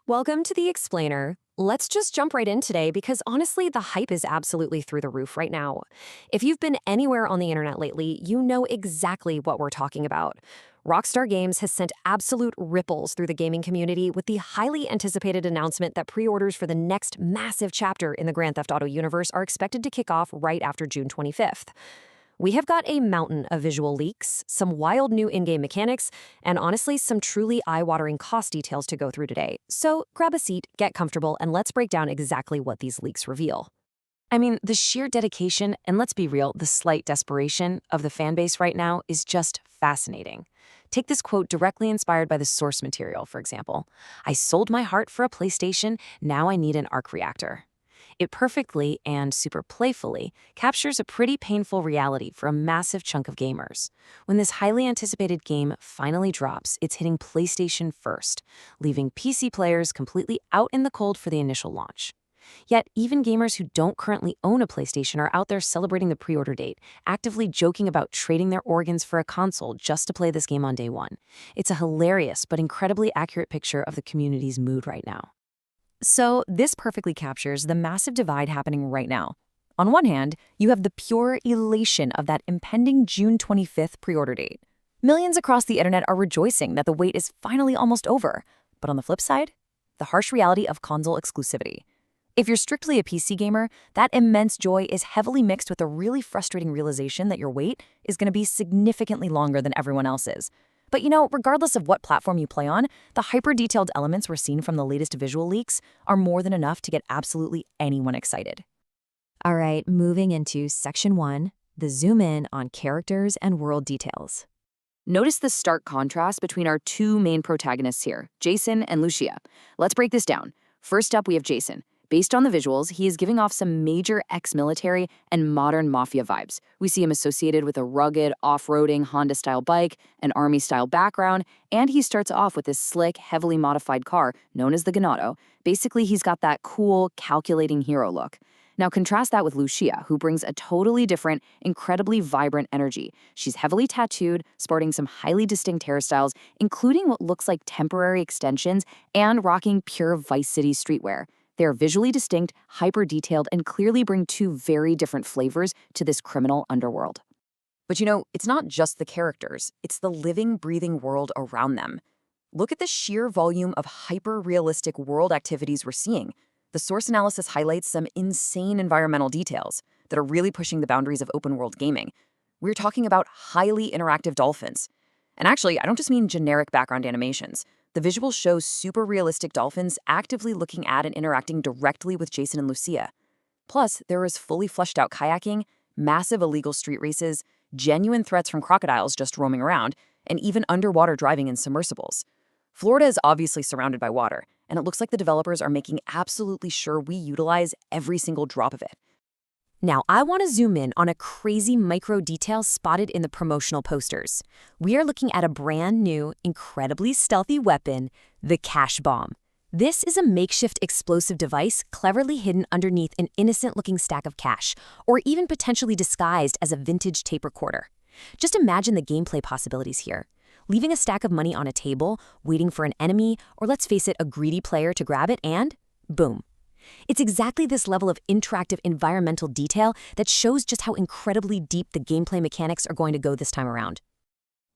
Welcome to the Explainer. Let's just jump right in today because honestly, the hype is absolutely through the roof right now. If you've been anywhere on the internet lately, you know exactly what we're talking about. Rockstar Games has sent absolute ripples through the gaming community with the highly anticipated announcement that pre-orders for the next massive chapter in the Grand Theft Auto universe are expected to kick off right after June 25th. We have got a mountain of visual leaks, some wild new in-game mechanics, and honestly, some truly eye-watering cost details to go through today. So grab a seat, get comfortable, and let's break down exactly what these leaks reveal. I mean, the sheer dedication and let's be real, the slight desperation of the fan base right now is just fascinating. Take this quote directly inspired by the source material, for example. I sold my heart for a PlayStation, now I need an arc reactor. It perfectly and super playfully captures a pretty painful reality for a massive chunk of gamers. When this highly anticipated game finally drops, it's hitting PlayStation first, leaving PC players completely out in the cold for the initial launch. Yet, even gamers who don't currently own a PlayStation are out there celebrating the pre-order date, actively joking about trading their organs for a console just to play this game on day one. It's a hilarious but incredibly accurate picture of the community's mood right now. So this perfectly captures the massive divide happening right now. On one hand, you have the pure elation of that impending June 25th pre-order date. Millions across the internet are rejoicing that the wait is finally almost over. But on the flip side, the harsh reality of console exclusivity. If you're strictly a PC gamer, that immense joy is heavily mixed with a really frustrating realization that your wait is going to be significantly longer than everyone else's. But regardless of what platform you play on, the hyper-detailed elements we're seeing from the latest visual leaks are more than enough to get absolutely anyone excited. All right, moving into Section 1, the zoom in on characters and world details. Notice the stark contrast between our two main protagonists here, Jason and Lucia. Let's break this down. First up, we have Jason. Based on the visuals, he is giving off some major ex-military and modern mafia vibes. We see him associated with a rugged, off-roading Honda-style bike, an army-style background, and he starts off with this slick, heavily modified car known as the Ganado. Basically, he's got that cool, calculating hero look. Now contrast that with Lucia, who brings a totally different, incredibly vibrant energy. She's heavily tattooed, sporting some highly distinct hairstyles, including what looks like temporary extensions, and rocking pure Vice City streetwear. They are visually distinct, hyper-detailed, and clearly bring two very different flavors to this criminal underworld. But it's not just the characters, it's the living, breathing world around them. Look at the sheer volume of hyper-realistic world activities we're seeing. The source analysis highlights some insane environmental details that are really pushing the boundaries of open-world gaming. We're talking about highly interactive dolphins. And actually, I don't just mean generic background animations. The visuals show super realistic dolphins actively looking at and interacting directly with Jason and Lucia. Plus, there is fully fleshed out kayaking, massive illegal street races, genuine threats from crocodiles just roaming around, and even underwater driving in submersibles. Florida is obviously surrounded by water, and it looks like the developers are making absolutely sure we utilize every single drop of it. Now, I want to zoom in on a crazy micro detail spotted in the promotional posters. We are looking at a brand new, incredibly stealthy weapon, the Cash Bomb. This is a makeshift explosive device cleverly hidden underneath an innocent-looking stack of cash, or even potentially disguised as a vintage tape recorder. Just imagine the gameplay possibilities here. Leaving a stack of money on a table, waiting for an enemy, or let's face it, a greedy player to grab it, and boom. It's exactly this level of interactive environmental detail that shows just how incredibly deep the gameplay mechanics are going to go this time around.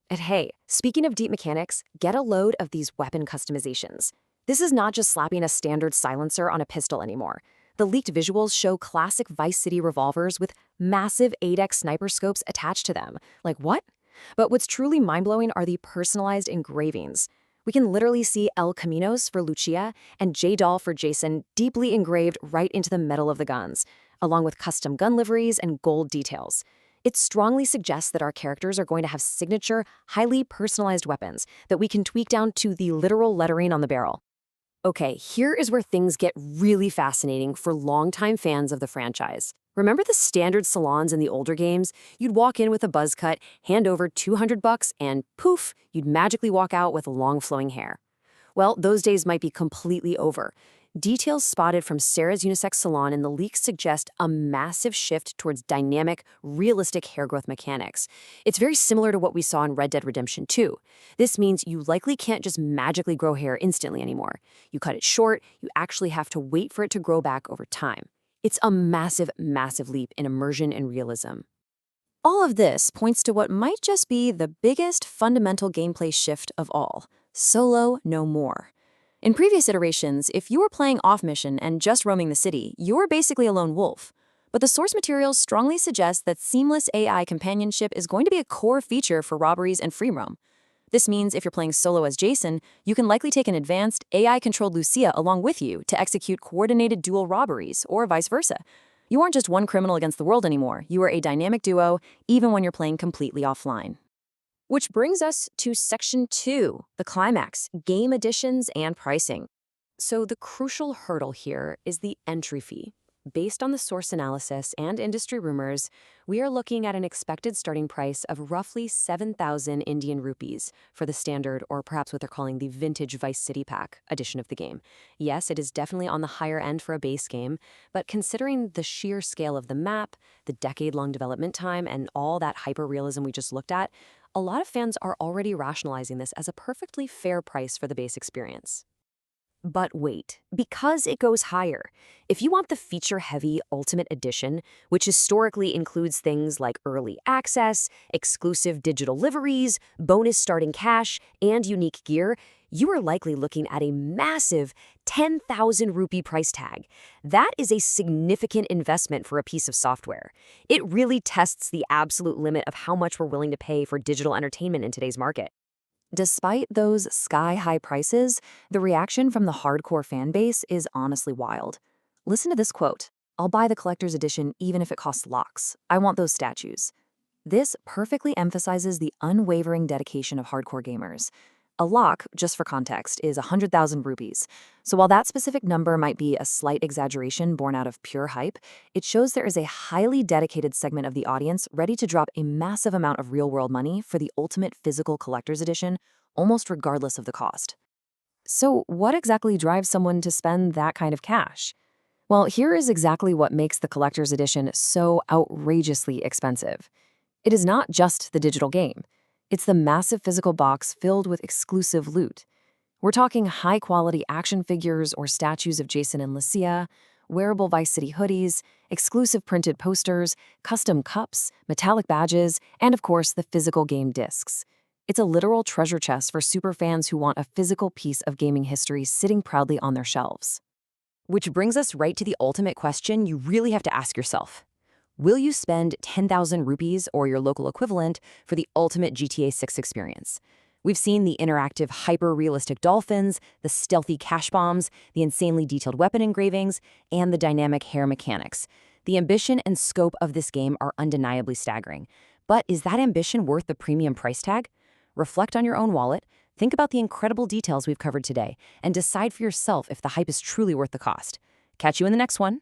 And hey, speaking of deep mechanics, get a load of these weapon customizations. This is not just slapping a standard silencer on a pistol anymore. The leaked visuals show classic Vice City revolvers with massive 8x sniper scopes attached to them. Like what? But what's truly mind-blowing are the personalized engravings. We can literally see El Caminos for Lucia and J-Doll for Jason deeply engraved right into the metal of the guns, along with custom gun liveries and gold details. It strongly suggests that our characters are going to have signature, highly personalized weapons that we can tweak down to the literal lettering on the barrel. Okay, here is where things get really fascinating for longtime fans of the franchise. Remember the standard salons in the older games? You'd walk in with a buzz cut, hand over $200, and poof, you'd magically walk out with long flowing hair. Well, those days might be completely over. Details spotted from Sarah's unisex salon in the leaks suggest a massive shift towards dynamic, realistic hair growth mechanics. It's very similar to what we saw in Red Dead Redemption 2. This means you likely can't just magically grow hair instantly anymore. You cut it short, you actually have to wait for it to grow back over time. It's a massive, massive leap in immersion and realism. All of this points to what might just be the biggest fundamental gameplay shift of all: solo no more. In previous iterations, if you were playing off-mission and just roaming the city, you were basically a lone wolf. But the source materials strongly suggest that seamless AI companionship is going to be a core feature for robberies and free roam. This means if you're playing solo as Jason, you can likely take an advanced, AI-controlled Lucia along with you to execute coordinated dual robberies, or vice versa. You aren't just one criminal against the world anymore, you are a dynamic duo, even when you're playing completely offline. Which brings us to Section 2, the climax, game additions and pricing. So the crucial hurdle here is the entry fee. Based on the source analysis and industry rumors, we are looking at an expected starting price of roughly 7,000 Indian rupees for the standard, or perhaps what they're calling the Vintage Vice City Pack edition of the game. Yes, it is definitely on the higher end for a base game, but considering the sheer scale of the map, the decade-long development time, and all that hyper-realism we just looked at, a lot of fans are already rationalizing this as a perfectly fair price for the base experience. But wait, because it goes higher. If you want the feature-heavy Ultimate Edition, which historically includes things like early access, exclusive digital liveries, bonus starting cash, and unique gear, you are likely looking at a massive 10,000 rupee price tag. That is a significant investment for a piece of software. It really tests the absolute limit of how much we're willing to pay for digital entertainment in today's market. Despite those sky-high prices, the reaction from the hardcore fan base is honestly wild. Listen to this quote: "I'll buy the collector's edition even if it costs lakhs. I want those statues." This perfectly emphasizes the unwavering dedication of hardcore gamers. A lakh, just for context, is 100,000 rupees. So while that specific number might be a slight exaggeration born out of pure hype, it shows there is a highly dedicated segment of the audience ready to drop a massive amount of real-world money for the ultimate physical collector's edition, almost regardless of the cost. So what exactly drives someone to spend that kind of cash? Well, here is exactly what makes the collector's edition so outrageously expensive. It is not just the digital game. It's the massive physical box filled with exclusive loot. We're talking high-quality action figures or statues of Jason and Lucia, wearable Vice City hoodies, exclusive printed posters, custom cups, metallic badges, and of course the physical game discs. It's a literal treasure chest for superfans who want a physical piece of gaming history sitting proudly on their shelves. Which brings us right to the ultimate question you really have to ask yourself. Will you spend 10,000 rupees or your local equivalent for the ultimate GTA 6 experience? We've seen the interactive, hyper-realistic dolphins, the stealthy cash bombs, the insanely detailed weapon engravings, and the dynamic hair mechanics. The ambition and scope of this game are undeniably staggering. But is that ambition worth the premium price tag? Reflect on your own wallet, think about the incredible details we've covered today, and decide for yourself if the hype is truly worth the cost. Catch you in the next one.